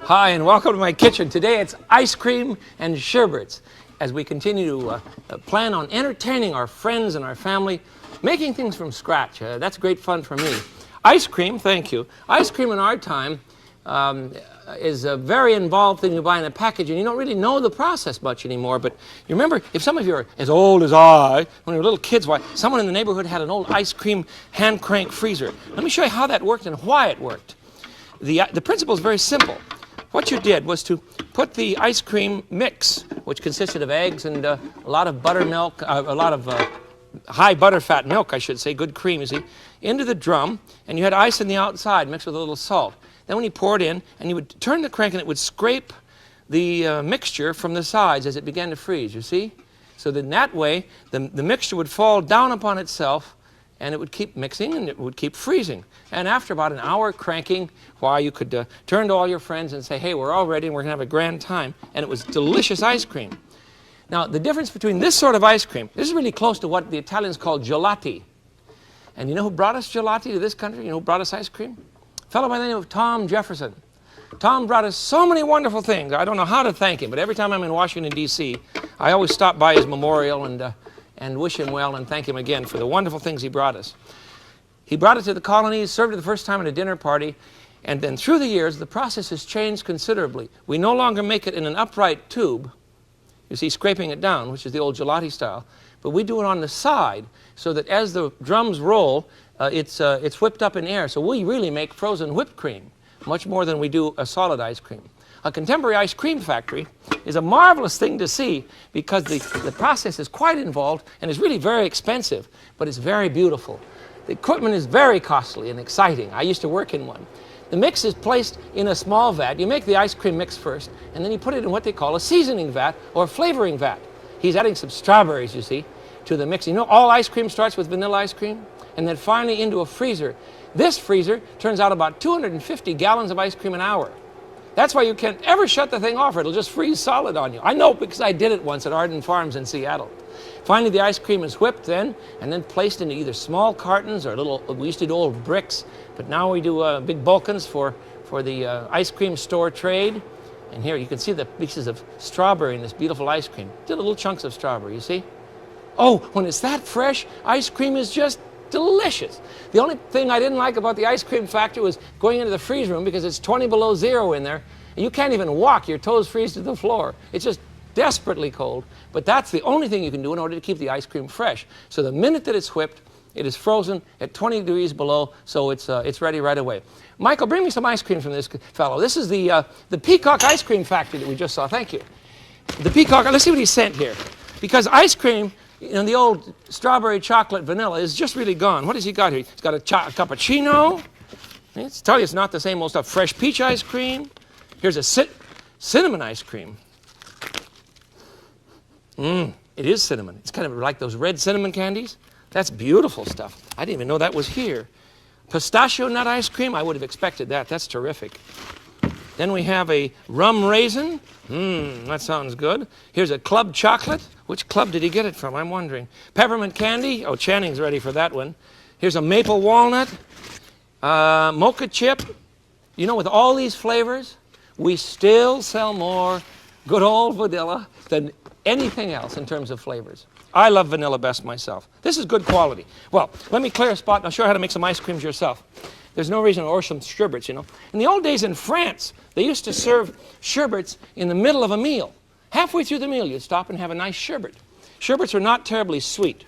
Hi, and welcome to my kitchen. Today it's ice cream and sherbets as we continue to plan on entertaining our friends and our family, making things from scratch. That's great fun for me. Ice cream, thank you. Ice cream in our time is a very involved thing you buy in a package, and you don't really know the process much anymore. But you remember, if some of you are as old as I, when you were little kids, why someone in the neighborhood had an old ice cream hand crank freezer. Let me show you how that worked and why it worked. The principle is very simple. What you did was to put the ice cream mix, which consisted of eggs and a lot of buttermilk, a lot of high butterfat milk, I should say, good cream, you see, into the drum, and you had ice on the outside mixed with a little salt. Then when you pour it in, and you would turn the crank, and it would scrape the mixture from the sides as it began to freeze, you see? So that in that way, the mixture would fall down upon itself, and it would keep mixing, and it would keep freezing. And after about an hour cranking, why, you could turn to all your friends and say, hey, we're all ready, and we're going to have a grand time. And it was delicious ice cream. Now, the difference between this sort of ice cream, this is really close to what the Italians call gelati. And you know who brought us gelati to this country? You know who brought us ice cream? A fellow by the name of Tom Jefferson. Tom brought us so many wonderful things. I don't know how to thank him, but every time I'm in Washington, D.C., I always stop by his memorial and wish him well and thank him again for the wonderful things he brought us. He brought it to the colonies, served it the first time at a dinner party, and then through the years, the process has changed considerably. We no longer make it in an upright tube, you see, scraping it down, which is the old gelati style, but we do it on the side so that as the drums roll, it's whipped up in air. So we really make frozen whipped cream, much more than we do a solid ice cream. A contemporary ice cream factory is a marvelous thing to see because the process is quite involved and is really very expensive, but it's very beautiful. The equipment is very costly and exciting. I used to work in one. The mix is placed in a small vat. You make the ice cream mix first, and then you put it in what they call a seasoning vat or flavoring vat. He's adding some strawberries, you see, to the mix. You know, all ice cream starts with vanilla ice cream, and then finally into a freezer. This freezer turns out about 250 gallons of ice cream an hour. That's why you can't ever shut the thing off, or it'll just freeze solid on you. I know because I did it once at Arden Farms in Seattle. Finally, the ice cream is whipped then, and then placed into either small cartons or little, we used to do old bricks, but now we do big bulkins for the ice cream store trade. And here you can see the pieces of strawberry in this beautiful ice cream. Just little chunks of strawberry, you see? Oh, when it's that fresh, ice cream is just delicious. The only thing I didn't like about the ice cream factory was going into the freeze room because it's 20 below zero in there, and you can't even walk. Your toes freeze to the floor. It's just desperately cold, but that's the only thing you can do in order to keep the ice cream fresh. So the minute that it's whipped, it is frozen at 20 degrees below, so it's ready right away. Michael, bring me some ice cream from this fellow. This is the Peacock Ice Cream Factory that we just saw. Thank you. The Peacock, let's see what he sent here. Because ice cream, you know, the old strawberry chocolate vanilla is just really gone. What has he got here? He's got a cappuccino. Let's tell you it's not the same old stuff. Fresh peach ice cream. Here's a cinnamon ice cream. It is cinnamon. It's kind of like those red cinnamon candies. That's beautiful stuff. I didn't even know that was here. Pistachio nut ice cream. I would have expected that. That's terrific. Then we have a rum raisin. That sounds good. Here's a club chocolate. Which club did he get it from? I'm wondering. Peppermint candy. Oh, Channing's ready for that one. Here's a maple walnut. Mocha chip. You know, with all these flavors, we still sell more good old vanilla than anything else in terms of flavors. I love vanilla best myself. This is good quality. Well, let me clear a spot and I'll show you how to make some ice creams yourself. There's no reason, or some sherbets, you know. In the old days in France, they used to serve sherbets in the middle of a meal. Halfway through the meal, you'd stop and have a nice sherbet. Sherbets are not terribly sweet,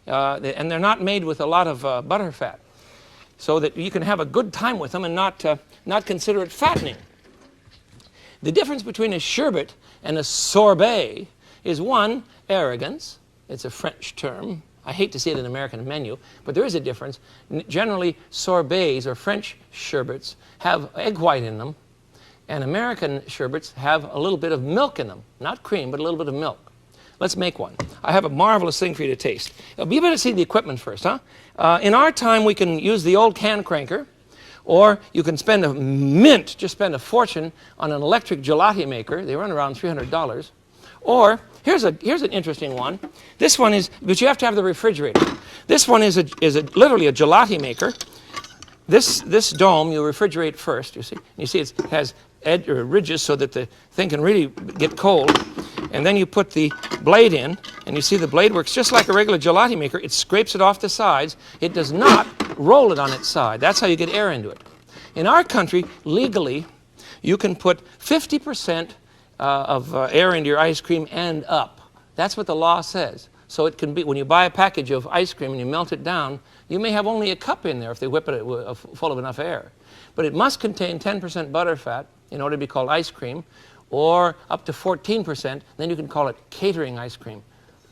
and they're not made with a lot of butterfat, so that you can have a good time with them and not consider it fattening. The difference between a sherbet and a sorbet is, one, arrogance. It's a French term. I hate to see it in an American menu, but there is a difference. Generally, sorbets or French sherbets have egg white in them, and American sherbets have a little bit of milk in them. Not cream, but a little bit of milk. Let's make one. I have a marvelous thing for you to taste. You better see the equipment first, huh? In our time, we can use the old can cranker, or you can spend just spend a fortune on an electric gelati maker. They run around $300. Or here's an interesting one. This one is, but you have to have the refrigerator. This one is literally a gelati maker. this dome you refrigerate first, you see. You see it has ridges so that the thing can really get cold. And then you put the blade in, and you see the blade works just like a regular gelati maker. It scrapes it off the sides. It does not roll it on its side. That's how you get air into it. In our country, legally, you can put 50% of air into your ice cream and up. That's what the law says. So it can be, when you buy a package of ice cream and you melt it down, you may have only a cup in there if they whip it full of enough air. But it must contain 10% butterfat in order to be called ice cream, or up to 14%, then you can call it catering ice cream.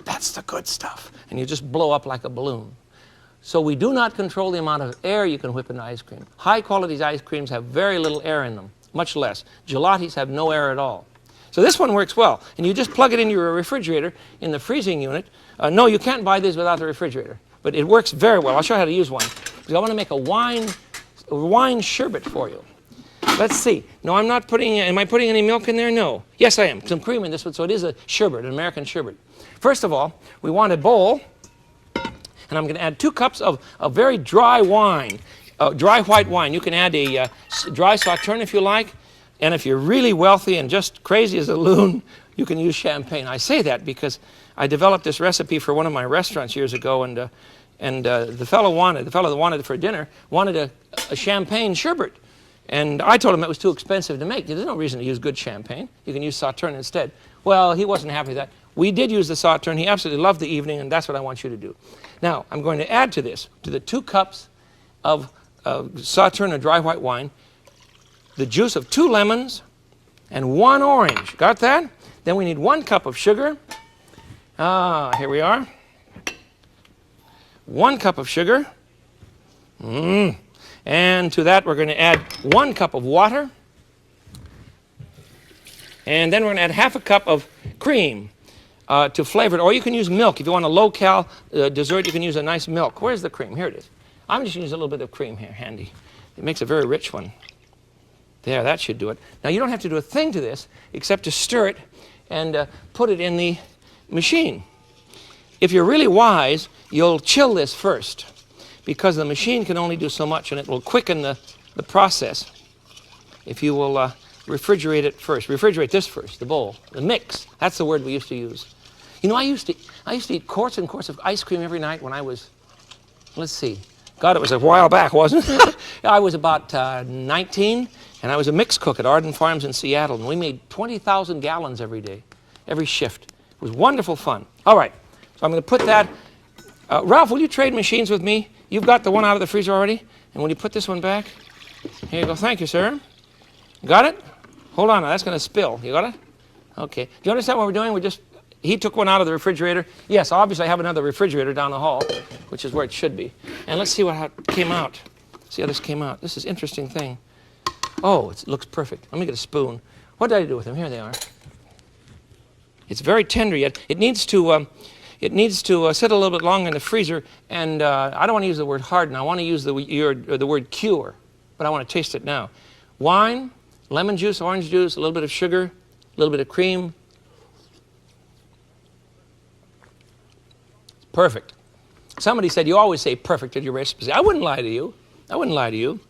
That's the good stuff. And you just blow up like a balloon. So we do not control the amount of air you can whip into ice cream. High quality ice creams have very little air in them, much less. Gelatis have no air at all. So this one works well. And you just plug it into your refrigerator in the freezing unit. No, you can't buy these without the refrigerator. But it works very well. I'll show you how to use one. Because I want to make a wine sherbet for you. Let's see. No, I'm not putting, am I putting any milk in there? No. Yes, I am. Some cream in this one, so it is a sherbet, an American sherbet. First of all, we want a bowl, and I'm going to add 2 cups of very dry wine, dry white wine. You can add a dry Sauterne if you like, and if you're really wealthy and just crazy as a loon, you can use champagne. I say that because I developed this recipe for one of my restaurants years ago, and the fellow that wanted it for dinner wanted a champagne sherbet. And I told him it was too expensive to make. There's no reason to use good champagne. You can use Sauterne instead. Well, he wasn't happy with that. We did use the Sauterne. He absolutely loved the evening, and that's what I want you to do. Now, I'm going to add to this, to the 2 cups of Sauterne or dry white wine, the juice of 2 lemons and 1 orange. Got that? Then we need 1 cup of sugar. Here we are. 1 cup of sugar. And to that, we're going to add 1 cup of water. And then we're going to add half a cup of cream to flavor it. Or you can use milk. If you want a low-cal dessert, you can use a nice milk. Where's the cream? Here it is. I'm just going to use a little bit of cream here, handy. It makes a very rich one. There, that should do it. Now, you don't have to do a thing to this except to stir it and put it in the machine. If you're really wise, you'll chill this first, because the machine can only do so much, and it will quicken the process if you will refrigerate it first. Refrigerate this first, the bowl, the mix. That's the word we used to use. You know, I used to eat quarts and quarts of ice cream every night when I was, let's see, God, it was a while back, wasn't it? I was about 19, and I was a mix cook at Arden Farms in Seattle, and we made 20,000 gallons every day, every shift. It was wonderful fun. All right, so I'm going to put that. Ralph, will you trade machines with me? You've got the one out of the freezer already, and will you put this one back? Here you go. Thank you, sir. Got it? Hold on, now that's going to spill. You got it? Okay. Do you understand what we're doing? He took one out of the refrigerator. Yes, obviously I have another refrigerator down the hall, which is where it should be. And let's see how it came out. See how this came out. This is an interesting thing. Oh, it looks perfect. Let me get a spoon. What did I do with them? Here they are. It's very tender yet. It needs to sit a little bit longer in the freezer, and I don't want to use the word harden. I want to use the word cure, but I want to taste it now. Wine, lemon juice, orange juice, a little bit of sugar, a little bit of cream. It's perfect. Somebody said, you always say perfect at your recipes. I wouldn't lie to you. I wouldn't lie to you.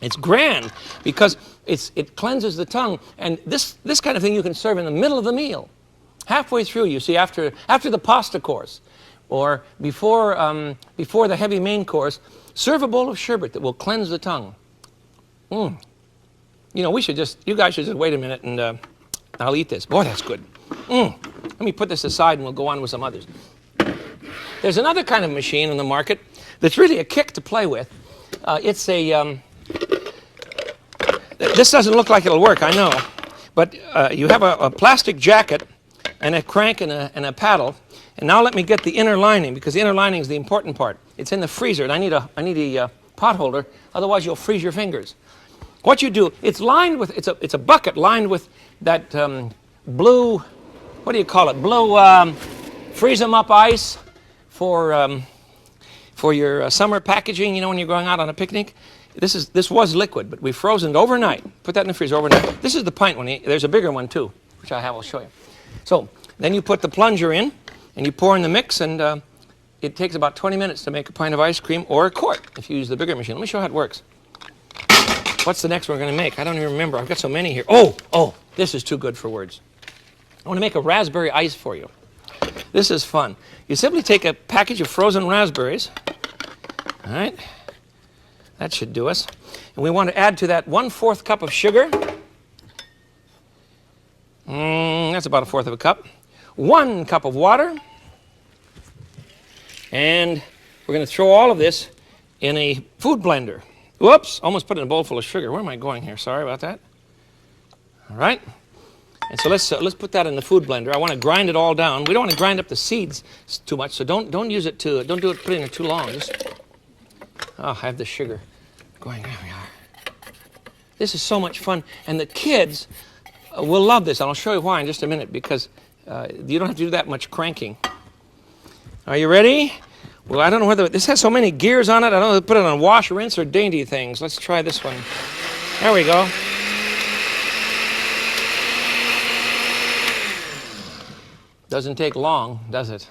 It's grand because it cleanses the tongue, and this kind of thing you can serve in the middle of the meal. Halfway through, you see, after the pasta course, or before the heavy main course, serve a bowl of sherbet that will cleanse the tongue. You know, you guys should just wait a minute, and I'll eat this. Boy, that's good. Let me put this aside, and we'll go on with some others. There's another kind of machine on the market that's really a kick to play with. It's a... This doesn't look like it'll work, I know, but you have a plastic jacket and a crank and a paddle. And now let me get the inner lining, because the inner lining is the important part. It's in the freezer, and I need a pot holder, otherwise you'll freeze your fingers. What you do, it's lined with, it's a bucket lined with that blue, what do you call it? Blue freeze 'em up ice for your summer packaging, you know, when you're going out on a picnic. This was liquid, but we frozen it overnight. Put that in the freezer overnight. This is the pint one. There's a bigger one too, which I'll show you. So then you put the plunger in, and you pour in the mix, and it takes about 20 minutes to make a pint of ice cream, or a quart if you use the bigger machine. Let me show you how it works. What's the next one we're going to make? I don't even remember. I've got so many here. Oh, this is too good for words. I want to make a raspberry ice for you. This is fun. You simply take a package of frozen raspberries. All right. That should do us. And we want to add to that 1/4 cup of sugar. That's about 1/4 of a cup. 1 cup of water. And we're going to throw all of this in a food blender. Whoops, almost put it in a bowl full of sugar. Where am I going here? Sorry about that. All right. And so let's put that in the food blender. I want to grind it all down. We don't want to grind up the seeds too much, so don't use it too. Don't do it. Put it in there too long. I have the sugar going. There we are. This is so much fun, and the kids will love this. And I'll show you why in just a minute, because you don't have to do that much cranking. Are you ready? Well, I don't know whether this has so many gears on it. I don't know if to put it on wash, rinse, or dainty things. Let's try this one. There we go. Doesn't take long, does it?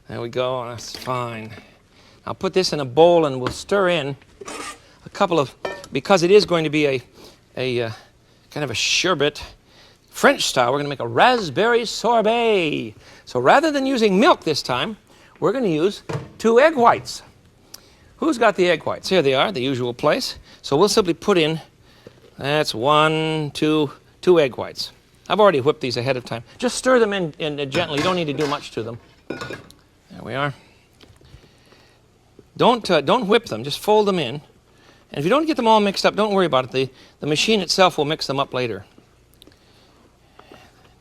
There we go. That's fine. I'll put this in a bowl and we'll stir in a couple of, because it is going to be a kind of a sherbet, French style. We're going to make a raspberry sorbet. So rather than using milk this time, we're going to use 2 egg whites. Who's got the egg whites? Here they are, the usual place. So we'll simply put in, that's 1, 2 egg whites. I've already whipped these ahead of time. Just stir them in gently. You don't need to do much to them. There we are. Don't whip them. Just fold them in. And if you don't get them all mixed up, don't worry about it. The machine itself will mix them up later.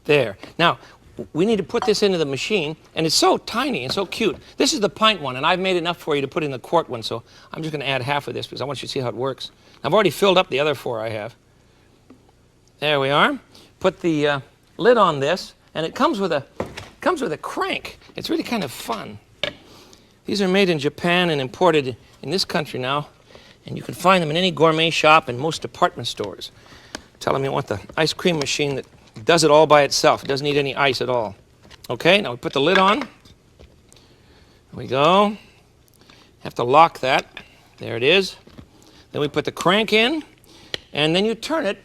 There. Now, we need to put this into the machine, and it's so tiny and so cute. This is the pint one, and I've made enough for you to put in the quart one, so I'm just going to add half of this because I want you to see how it works. I've already filled up the other 4 I have. There we are. Put the lid on this, and it comes with a crank. It's really kind of fun. These are made in Japan and imported in this country now, and you can find them in any gourmet shop and most department stores. Tell them you want the ice cream machine that does it all by itself. It doesn't need any ice at all. Okay, now we put the lid on. There we go. Have to lock that. There it is. Then we put the crank in, and then you turn it.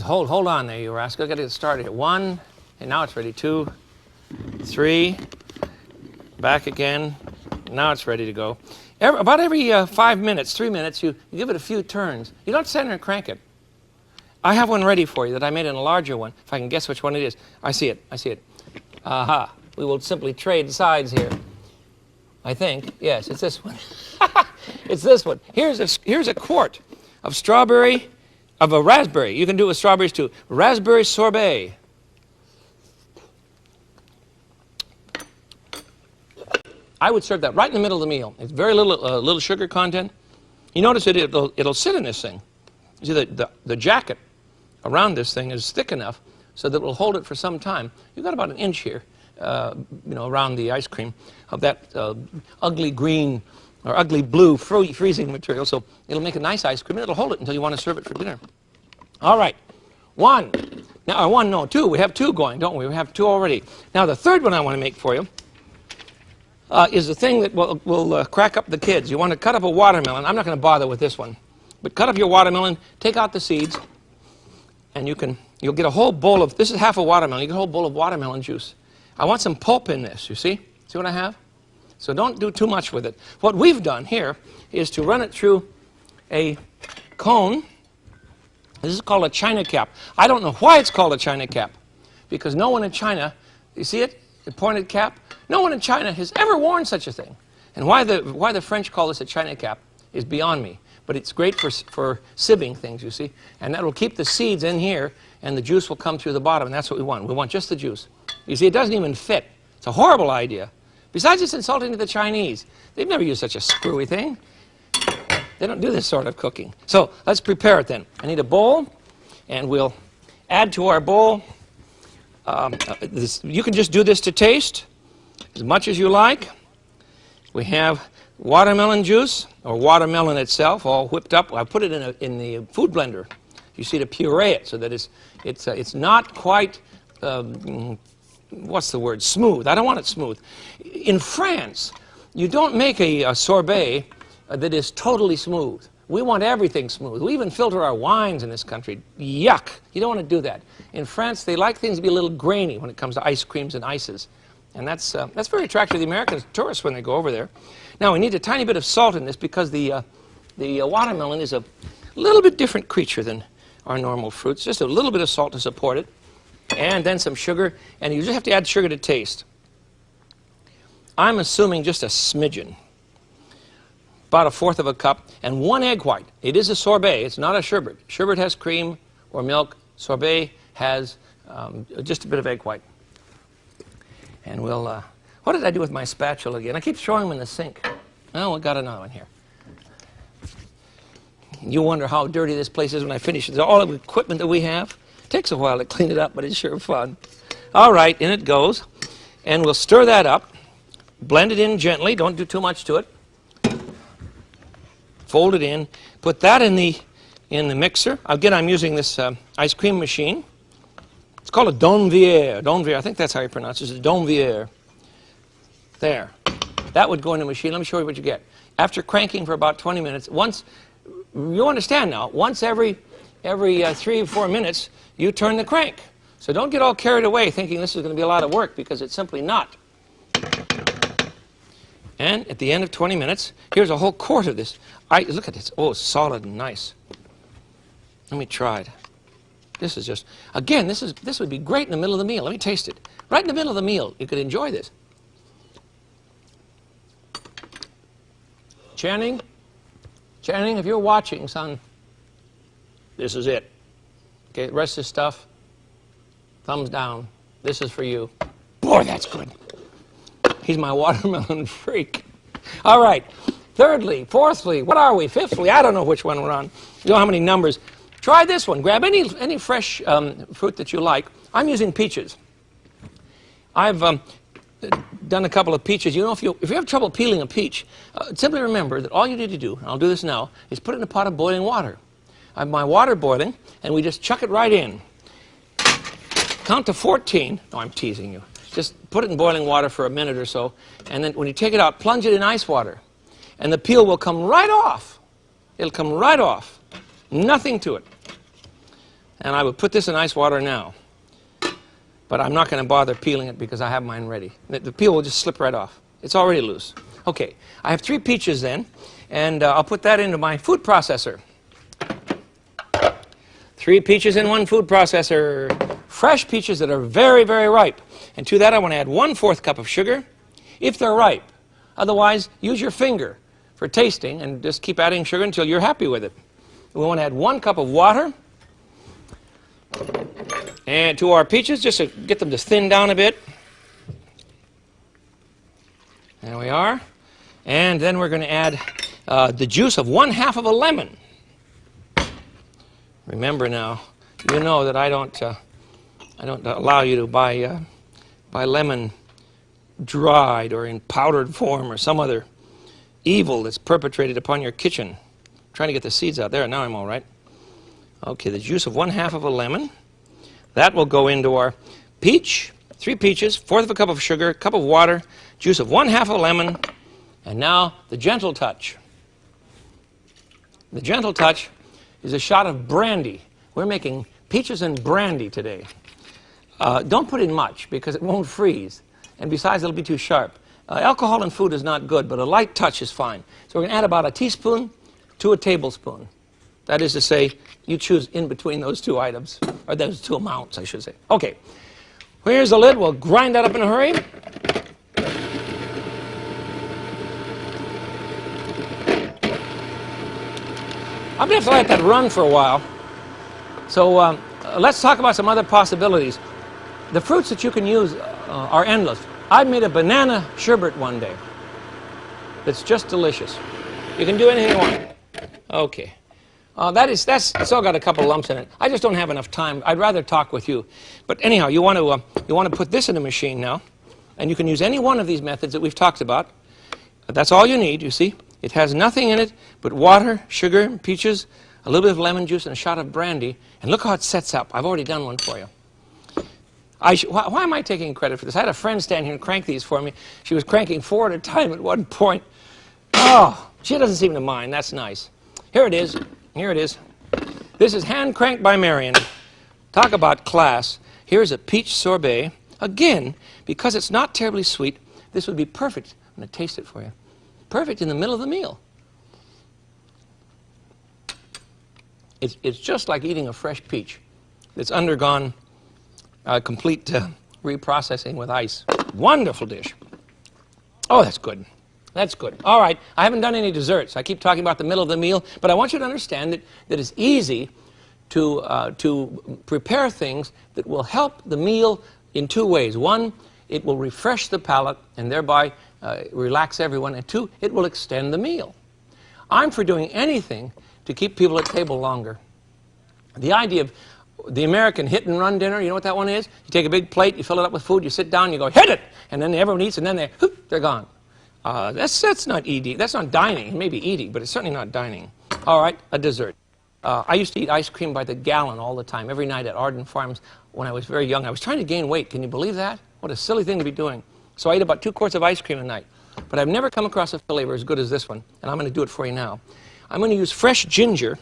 Hold on there, you rascal. Got to get started here. 1, and now it's ready. 2, 3. Back again. Now it's ready to go. About every 5 minutes, 3 minutes, you give it a few turns. You don't stand there and crank it. I have one ready for you that I made in a larger one, if I can guess which one it is. I see it. Aha. We will simply trade sides here. I think. Yes, it's this one. It's this one. Here's a quart of a raspberry. You can do it with strawberries too. Raspberry sorbet. I would serve that right in the middle of the meal. It's very little sugar content. You notice it'll sit in this thing. You see the jacket around this thing is thick enough so that it will hold it for some time. You've got about 1 inch here, around the ice cream of that ugly green or ugly blue freezing material. So it'll make a nice ice cream, and it'll hold it until you want to serve it for dinner. All right, 1. Now, 2. We have 2 going, don't we? We have 2 already. Now, the third one I want to make for you is the thing that will crack up the kids. You want to cut up a watermelon. I'm not going to bother with this one. But cut up your watermelon, take out the seeds, and you'll get a whole bowl of, this is half a watermelon, you get a whole bowl of watermelon juice. I want some pulp in this, you see? See what I have? So don't do too much with it. What we've done here is to run it through a cone. This is called a China cap. I don't know why it's called a China cap, because no one in China, you see it? The pointed cap? No one in China has ever worn such a thing. And why the French call this a China cap is beyond me. But it's great for sieving things, you see. And that will keep the seeds in here, and the juice will come through the bottom, and that's what we want. We want just the juice. You see, it doesn't even fit. It's a horrible idea. Besides, it's insulting to the Chinese. They've never used such a screwy thing. They don't do this sort of cooking. So let's prepare it then. I need a bowl, and we'll add to our bowl. You can just do this to taste as much as you like. We have watermelon juice, or watermelon itself, all whipped up. I put it in the food blender. You see, to puree it so that it's not quite, what's the word, smooth. I don't want it smooth. In France, you don't make a sorbet that is totally smooth. We want everything smooth. We even filter our wines in this country. Yuck! You don't want to do that. In France, they like things to be a little grainy when it comes to ice creams and ices. And that's very attractive to the Americans, tourists, when they go over there. Now, we need a tiny bit of salt in this because the watermelon is a little bit different creature than our normal fruits. Just a little bit of salt to support it. And then some sugar. And you just have to add sugar to taste. I'm assuming just a smidgen. About 1/4 of a cup. And 1 egg white. It is a sorbet. It's not a sherbet. Sherbet has cream or milk. Sorbet has just a bit of egg white. And we'll, what did I do with my spatula again? I keep throwing them in the sink. Oh, we got another one here. You wonder how dirty this place is when I finish it. All the equipment that we have. It takes a while to clean it up, but it's sure fun. All right, in it goes. And we'll stir that up. Blend it in gently. Don't do too much to it. Fold it in. Put that in the mixer. Again, I'm using this ice cream machine. It's called a Donvier. Donvier, I think that's how you pronounce it. It's a Donvier. There. That would go in the machine. Let me show you what you get. After cranking for about 20 minutes, once, you understand now, once every 3 or 4 minutes, you turn the crank. So don't get all carried away thinking this is going to be a lot of work, because it's simply not. And at the end of 20 minutes, here's a whole quart of this. Look at this. Oh, it's solid and nice. Let me try it. This is just, again, this would be great in the middle of the meal. Let me taste it. Right in the middle of the meal, you could enjoy this. Channing, if you're watching, son, this is it. Okay, the rest of the stuff, thumbs down. This is for you. Boy, that's good. He's my watermelon freak. All right. Thirdly, fourthly, what are we? Fifthly, I don't know which one we're on. You know how many numbers. Try this one. Grab any fresh fruit that you like. I'm using peaches. I've done a couple of peaches. You know, if you have trouble peeling a peach, simply remember that all you need to do, and I'll do this now, is put it in a pot of boiling water. I have my water boiling, and we just chuck it right in. Count to 14. No, I'm teasing you. Just put it in boiling water for a minute or so, and then when you take it out, plunge it in ice water. And the peel will come right off. It'll come right off. Nothing to it. And I would put this in ice water now. But I'm not going to bother peeling it because I have mine ready. The peel will just slip right off. It's already loose. Okay, I have 3 peaches then, and I'll put that into my food processor. 3 peaches in 1 food processor. Fresh peaches that are very, very ripe. And to that I want to add 1/4 cup of sugar, if they're ripe. Otherwise, use your finger for tasting and just keep adding sugar until you're happy with it. We want to add 1 cup of water. And to our peaches, just to get them to thin down a bit. There we are. And then we're going to add the juice of 1/2 of a lemon. Remember now, you know that I don't allow you to buy lemon dried or in powdered form or some other evil that's perpetrated upon your kitchen. I'm trying to get the seeds out there. Now I'm all right. Okay, the juice of 1/2 of a lemon. That will go into our peach, 3 peaches, 1/4 of a cup of sugar, cup of water, juice of 1/2 of a lemon, and now the gentle touch. The gentle touch is a shot of brandy. We're making peaches and brandy today. Don't put in much because it won't freeze. And besides, it'll be too sharp. Alcohol in food is not good, but a light touch is fine. So we're going to add about a teaspoon to a tablespoon. That is to say, you choose in between those 2 items, or those 2 amounts, I should say. Okay, here's the lid. We'll grind that up in a hurry. I'm going to have to let that run for a while. So let's talk about some other possibilities. The fruits that you can use are endless. I made a banana sherbet one day. It's just delicious. You can do anything you want. Okay. That's still got a couple lumps in it. I just don't have enough time. I'd rather talk with you. But anyhow, you want to put this in the machine now, and you can use any one of these methods that we've talked about. That's all you need, you see. It has nothing in it but water, sugar, peaches, a little bit of lemon juice, and a shot of brandy. And look how it sets up. I've already done one for you. Why am I taking credit for this? I had a friend stand here and crank these for me. She was cranking 4 at a time at one point. Oh, she doesn't seem to mind. That's nice. Here it is. Here it is. This is hand cranked by Marion. Talk about class. Here's a peach sorbet. Again, because it's not terribly sweet, this would be perfect. I'm going to taste it for you. Perfect in the middle of the meal. It's just like eating a fresh peach that's undergone complete reprocessing with ice. Wonderful dish. Oh, that's good. That's good. All right, I haven't done any desserts. I keep talking about the middle of the meal, but I want you to understand that it's easy to prepare things that will help the meal in two ways. One, it will refresh the palate and thereby relax everyone. And two, it will extend the meal. I'm for doing anything to keep people at table longer. The idea of the American hit-and-run dinner, you know what that one is? You take a big plate, you fill it up with food, you sit down, you go, hit it! And then everyone eats, and then they're gone. That's not eating. That's not dining. It may be eating, but it's certainly not dining. All right, a dessert. I used to eat ice cream by the gallon all the time, every night at Arden Farms when I was very young. I was trying to gain weight. Can you believe that? What a silly thing to be doing. So I ate about 2 quarts of ice cream a night. But I've never come across a flavor as good as this one, and I'm going to do it for you now. I'm going to use fresh ginger.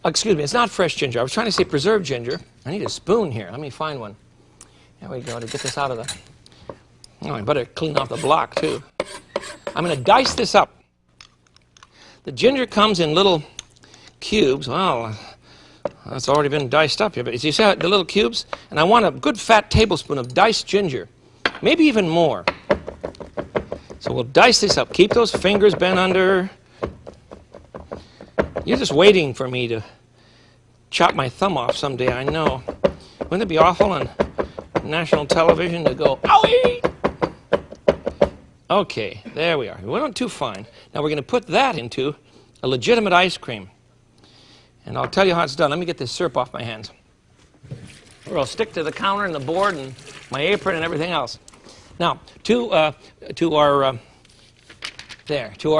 Excuse me, it's not fresh ginger. I was trying to say preserved ginger. I need a spoon here. Let me find one. There we go, to get this out of the... Oh, I better clean off the block, too. I'm going to dice this up. The ginger comes in little cubes. Well, that's already been diced up here. But you see how the little cubes? And I want a good fat tablespoon of diced ginger. Maybe even more. So we'll dice this up. Keep those fingers bent under. You're just waiting for me to chop my thumb off someday, I know. Wouldn't it be awful on national television to go, owie! Okay, there we are. We went too fine. Now we're going to put that into a legitimate ice cream. And I'll tell you how it's done. Let me get this syrup off my hands, or I'll stick to the counter and the board and my apron and everything else. Now, to our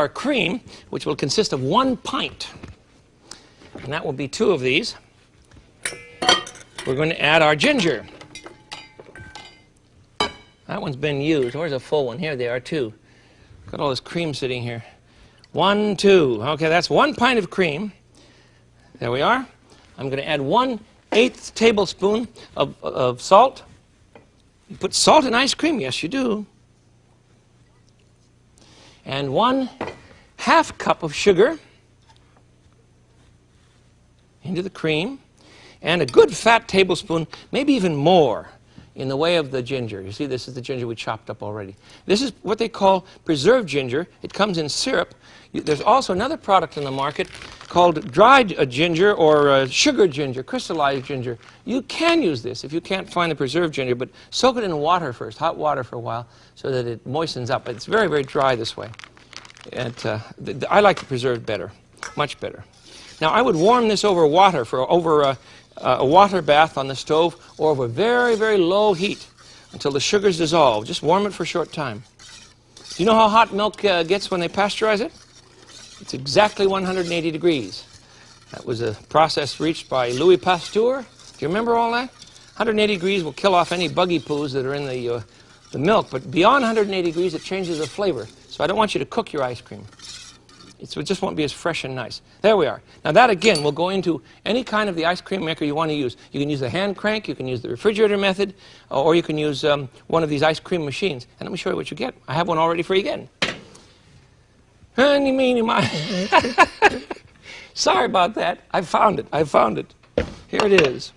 cream, which will consist of 1 pint, and that will be 2 of these. We're going to add our ginger. That one's been used. Where's a full one? Here they are, 2. Got all this cream sitting here. 1, 2. Okay, that's 1 pint of cream. There we are. I'm going to add 1/8 tablespoon of salt. You put salt in ice cream? Yes, you do. And 1/2 cup of sugar into the cream. And a good fat tablespoon, maybe even more, in the way of the ginger. You see, this is the ginger we chopped up already. This is what they call preserved ginger. It comes in syrup. There's also another product in the market called dried ginger or sugar ginger, crystallized ginger. You can use this if you can't find the preserved ginger, but soak it in water first, hot water for a while, so that it moistens up. It's very, very dry this way. And I like the preserved better, much better. Now, I would warm this over water, over a water bath on the stove, or over very, very low heat until the sugars dissolve. Just warm it for a short time. Do you know how hot milk gets when they pasteurize it? It's exactly 180 degrees. That was a process reached by Louis Pasteur. Do you remember all that? 180 degrees will kill off any buggy poos that are in the milk, but beyond 180 degrees it changes the flavor. So I don't want you to cook your ice cream. It just won't be as fresh and nice. There we are. Now that, again, will go into any kind of the ice cream maker you want to use. You can use the hand crank, you can use the refrigerator method, or you can use one of these ice cream machines. And let me show you what you get. I have one already for you again. Sorry about that. I found it. I found it. Here it is.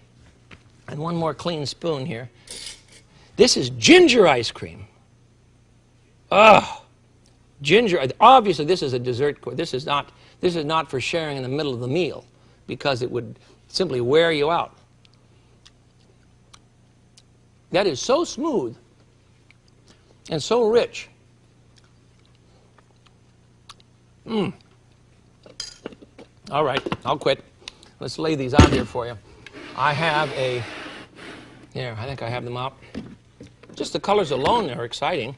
And one more clean spoon here. This is ginger ice cream. Oh. Ginger, obviously this is a dessert course. This is not for sharing in the middle of the meal, because it would simply wear you out. That is so smooth and so rich. All right, I'll quit. Let's lay these out here for you. I have here, I think I have them out. Just the colors alone are exciting.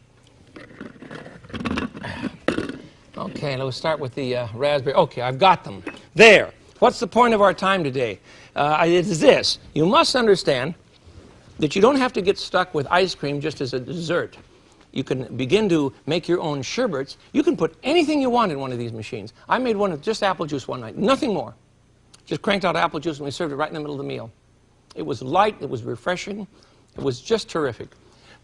Okay, let's start with the raspberry. Okay, I've got them. There. What's the point of our time today? It is this. You must understand that you don't have to get stuck with ice cream just as a dessert. you can begin to make your own sherbets. You can put anything you want in one of these machines. I made one with just apple juice one night, nothing more. Just cranked out apple juice and we served it right in the middle of the meal. It was light, it was refreshing, it was just terrific.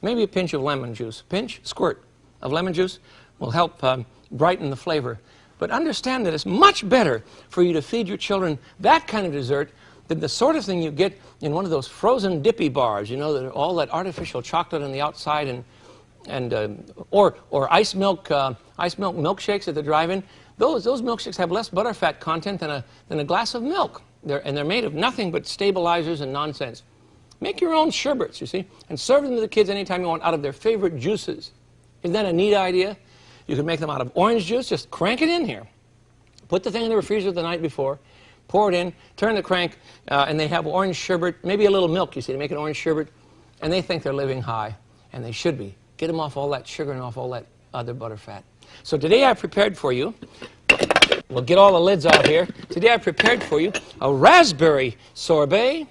Maybe a pinch of lemon juice, squirt of lemon juice will help brighten the flavor. But understand that it's much better for you to feed your children that kind of dessert than the sort of thing you get in one of those frozen dippy bars, you know, that all that artificial chocolate on the outside or ice milk milkshakes at the drive-in. Those milkshakes have less butterfat content than a glass of milk. They're made of nothing but stabilizers and nonsense. Make your own sherbets, you see, and serve them to the kids anytime you want out of their favorite juices. Isn't that a neat idea? You can make them out of orange juice. Just crank it in here. Put the thing in the refrigerator the night before, pour it in, turn the crank, and they have orange sherbet, maybe a little milk, you see, to make an orange sherbet, and they think they're living high, and they should be. Get them off all that sugar and off all that other butterfat. So today I prepared for you, we'll get all the lids out here. Today I prepared for you a raspberry sorbet,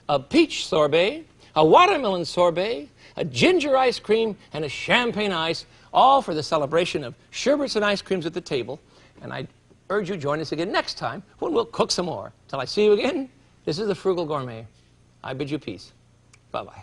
a peach sorbet, a watermelon sorbet, a ginger ice cream, and a champagne ice, all for the celebration of sherbets and ice creams at the table. And I urge you to join us again next time when we'll cook some more. Till I see you again, this is the Frugal Gourmet. I bid you peace. Bye-bye.